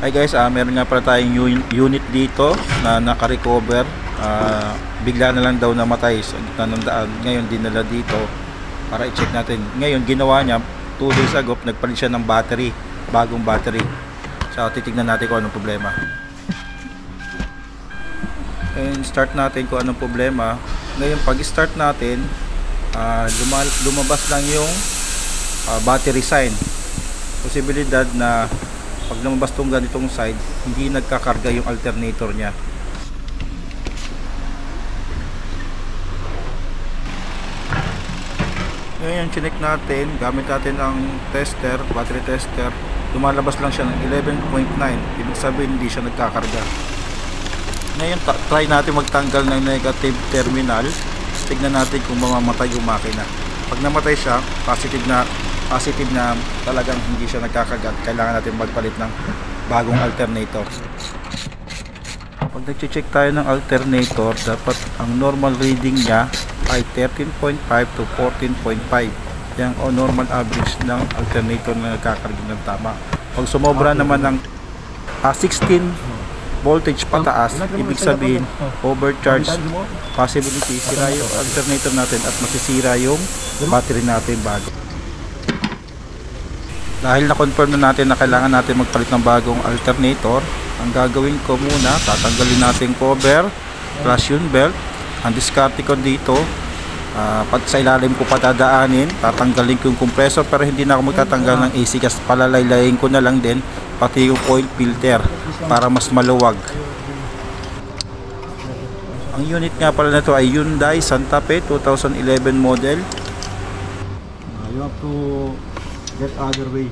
Hi guys, meron nga pala tayong unit dito na naka-recover. Bigla na lang daw namatay sa gitna ng daan. Ngayon dinala dito para i-check natin. Ngayon ginawa niya 2 days ago, nagpalit siya ng battery, bagong battery. So titignan natin kung anong problema. And start natin kung anong problema. Ngayon pag start natin, lumabas lang yung battery sign. Posibilidad na pag lumabas tong ganitong side, hindi nagkakarga yung alternator niya. Ngayon chinek natin, gamit natin ang tester, battery tester. Lumalabas lang siya ng 11.9, ibig sabihin hindi siya nagkakarga. Ngayon try natin magtanggal ng negative terminal. Tignan natin kung mamamatay yung makina. Pag namatay siya, positive na talagang hindi siya nagkakagat. Kailangan natin magpalit ng bagong alternator. Pag nag-check tayo ng alternator, dapat ang normal reading niya ay 13.5 to 14.5. Yan o normal average ng alternator na nagkakarga ng tama. Pag sumobra naman ng 16 voltage pataas, ibig sabihin overcharge possibility, sira yung alternator natin at masisira yung battery natin bago. Dahil na-confirm na natin na kailangan natin magpalit ng bagong alternator, ang gagawin ko muna, tatanggalin natin cover, clutch belt. Ang diskarte ko dito, pag sa ilalim ko patadaanin, tatanggalin ko yung compressor, pero hindi na ako magtatanggal ng AC kasi palalaylayin ko na lang din pati yung oil filter para mas maluwag. Ang unit nga pala na ito ay Hyundai Santa Fe 2011 model. You have to get other way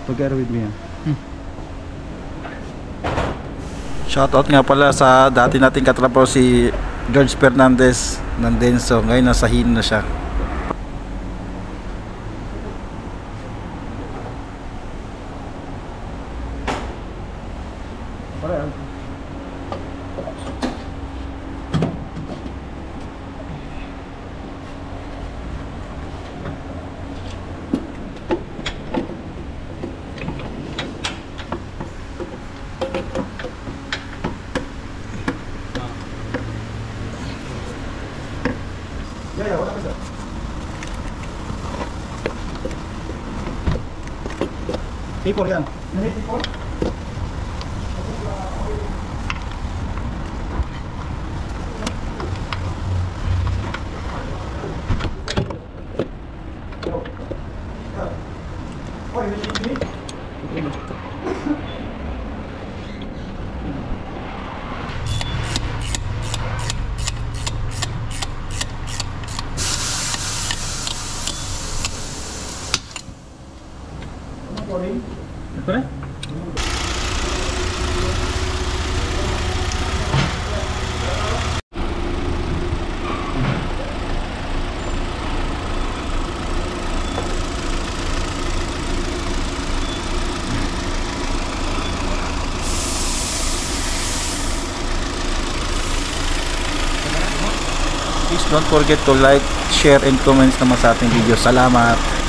together with me. Shoutout nga pala sa dati nating katrabaho si George Fernandez ng Denso. Ngayon nasa Hino na siya. Yeah, wala ka sir. Paper yan. Paper? Ito na? Please don't forget to like, share, and comment naman sa ating video. Salamat!